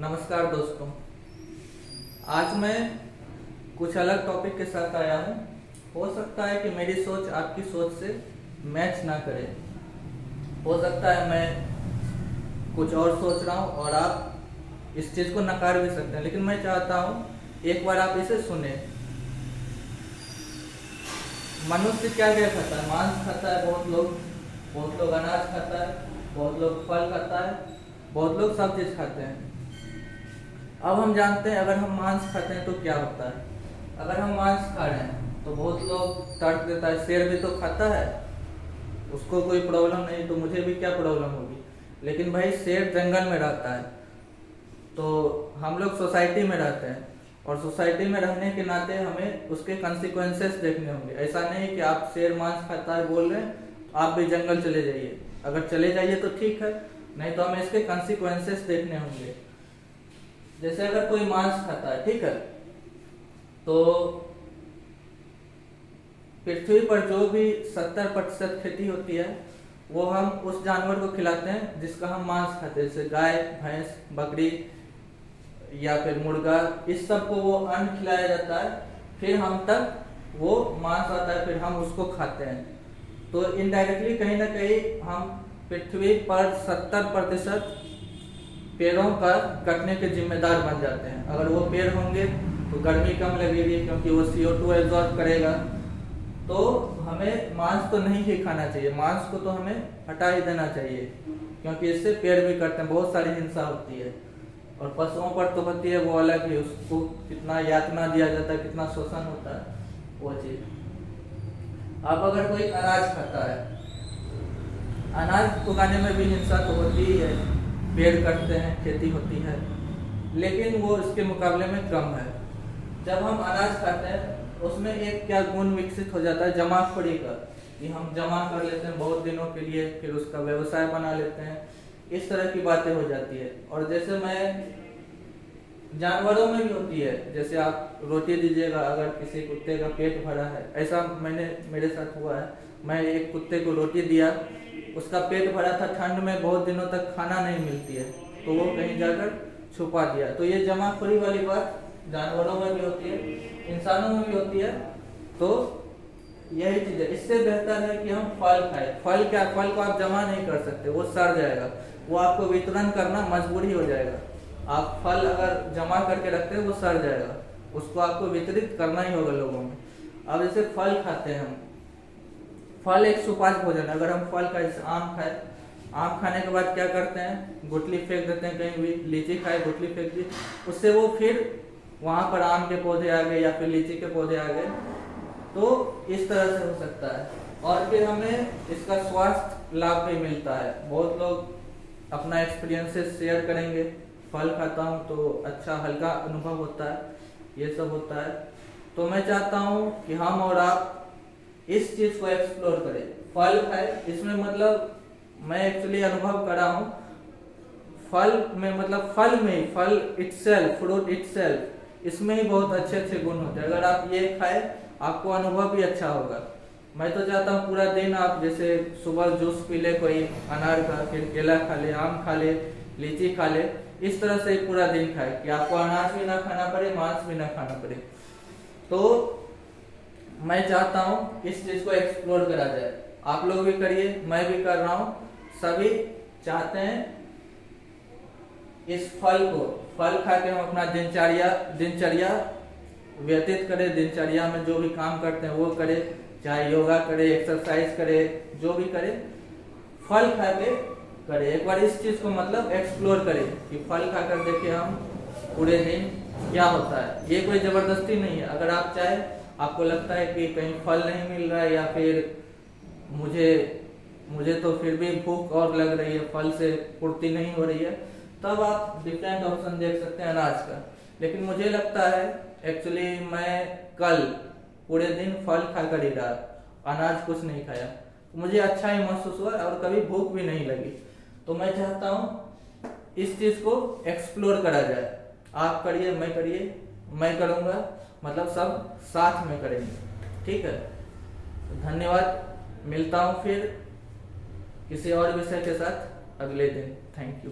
नमस्कार दोस्तों। आज मैं कुछ अलग टॉपिक के साथ आया हूँ। हो सकता है कि मेरी सोच आपकी सोच से मैच ना करे, हो सकता है मैं कुछ और सोच रहा हूँ और आप इस चीज़ को नकार भी सकते हैं, लेकिन मैं चाहता हूँ एक बार आप इसे सुने। मनुष्य क्या क्या खाता है? मांस खाता है बहुत लोग अनाज खाता है, बहुत लोग फल खाता है, बहुत लोग सब चीज़ खाते हैं। अब हम जानते हैं अगर हम मांस खाते हैं तो क्या होता है। अगर हम मांस खा रहे हैं तो बहुत लोग तर्क देता है शेर भी तो खाता है, उसको कोई प्रॉब्लम नहीं, तो मुझे भी क्या प्रॉब्लम होगी। लेकिन भाई शेर जंगल में रहता है, तो हम लोग सोसाइटी में रहते हैं और सोसाइटी में रहने के नाते हमें उसके कंसिक्वेंसेस देखने होंगे। ऐसा नहीं कि आप शेर मांस खाता है बोल रहे हैं तो आप भी जंगल चले जाइए। अगर चले जाइए तो ठीक है, नहीं तो हमें इसके कंसिक्वेंसेस देखने होंगे। जैसे अगर कोई मांस खाता है, ठीक है, तो पृथ्वी पर जो भी 70% खेती होती है वो हम उस जानवर को खिलाते हैं जिसका हम मांस खाते हैं, जैसे गाय, भैंस, बकरी या फिर मुर्गा। इस सब को वो अन्न खिलाया जाता है, फिर हम तक वो मांस आता है, फिर हम उसको खाते हैं। तो इनडायरेक्टली कहीं ना कहीं हम पृथ्वी पर 70% पेड़ों का कटने के जिम्मेदार बन जाते हैं। अगर वो पेड़ होंगे तो गर्मी कम लगेगी क्योंकि वो CO2 एब्जॉर्ब करेगा। तो हमें मांस तो नहीं ही खाना चाहिए, मांस को तो हमें हटा ही देना चाहिए, क्योंकि इससे पेड़ भी कटते हैं, बहुत सारी हिंसा होती है। और पशुओं पर तो होती है वो अलग ही, उसको कितना यातना दिया जाता है, कितना शोषण होता है वो चीज। अब अगर कोई अनाज खाता है, अनाज उगाने में भी हिंसा तो होती ही है, पेड़ कटते हैं, खेती होती है, लेकिन वो इसके मुकाबले में कम है। जब हम अनाज खाते हैं उसमें एक क्या गुण विकसित हो जाता है, जमाखोरी का, कि हम जमा कर लेते हैं बहुत दिनों के लिए, फिर उसका व्यवसाय बना लेते हैं, इस तरह की बातें हो जाती है। और जैसे मैं जानवरों में भी होती है, जैसे आप रोटी दीजिएगा, अगर किसी कुत्ते का पेट भरा है, ऐसा मेरे साथ हुआ है। मैं एक कुत्ते को रोटी दिया, उसका पेट भरा था, ठंड में बहुत दिनों तक खाना नहीं मिलती है, तो वो कहीं जाकर छुपा दिया। तो ये जमाखोरी वाली बात जानवरों में भी होती है, इंसानों में भी होती है। तो यही चीज है, इससे बेहतर है कि हम फल खाएं। फल क्या, फल को आप जमा नहीं कर सकते, वो सड़ जाएगा, वो आपको वितरण करना मजबूरी हो जाएगा। आप फल अगर जमा करके रखते हैं वो सड़ जाएगा, उसको आपको वितरित करना ही होगा लोगों में। अब जैसे फल खाते हैं हम, फल एक सुपाच्य भोजन है। अगर हम फल खाए, जैसे आम खाए, आम खाने के बाद क्या करते हैं, गुठली फेंक देते हैं कहीं भी। लीची खाए, गुठली फेंक दी, उससे वो फिर वहां पर आम के पौधे आ गए या फिर लीची के पौधे आ गए। तो इस तरह से हो सकता है। और फिर हमें इसका स्वास्थ्य लाभ भी मिलता है। बहुत लोग अपना एक्सपीरियंसेस शेयर करेंगे, फल खाता हूँ तो अच्छा हल्का अनुभव होता है, ये सब होता है। तो मैं चाहता हूँ कि हम और आप इस चीज को एक्सप्लोर करें, फल खाए। इसमें मतलब मैं एक्चुअली अनुभव कर रहा हूँ, फल में मतलब फल में, फल इटसेल्फ, फ्रूट इटसेल्फ, इसमें ही बहुत अच्छे अच्छे गुण होते हैं। अगर आप ये खाए आपको अनुभव भी अच्छा होगा। मैं तो चाहता हूँ पूरा दिन आप जैसे सुबह जूस पी ले कोई अनार का, फिर केला खा ले, आम खा ले, लीची खा ले, इस तरह से पूरा दिन खाए कि आपको अनाज भी ना खाना पड़े, मांस भी ना खाना पड़े। तो मैं चाहता हूँ इस चीज को एक्सप्लोर करा जाए, आप लोग भी करिए, मैं भी कर रहा हूँ, सभी चाहते हैं इस फल खा के हम अपना दिनचर्या व्यतीत करें। दिनचर्या में जो भी काम करते हैं वो करें, चाहे योगा करे, एक्सरसाइज करे, जो भी करे, फल खा के करे। एक बार इस चीज को मतलब एक्सप्लोर करें कि फल खाकर देखिए हम पूरे दिन क्या होता है। ये कोई जबरदस्ती नहीं है। अगर आप चाहे, आपको लगता है कि कहीं फल नहीं मिल रहा है या फिर मुझे तो फिर भी भूख और लग रही है, फल से पूर्ति नहीं हो रही है, तब आप डिफरेंट ऑप्शन देख सकते हैं अनाज का। लेकिन मुझे लगता है एक्चुअली मैं कल पूरे दिन फल खाकर ही रहा, अनाज कुछ नहीं खाया, मुझे अच्छा ही महसूस हुआ और कभी भूख भी नहीं लगी। तो मैं चाहता हूँ इस चीज को एक्सप्लोर करा जाए। आप करिए, मैं करिए, मैं करूँगा, मतलब सब साथ में करेंगे, ठीक है। तो धन्यवाद, मिलता हूँ फिर किसी और विषय के साथ अगले दिन। Thank you.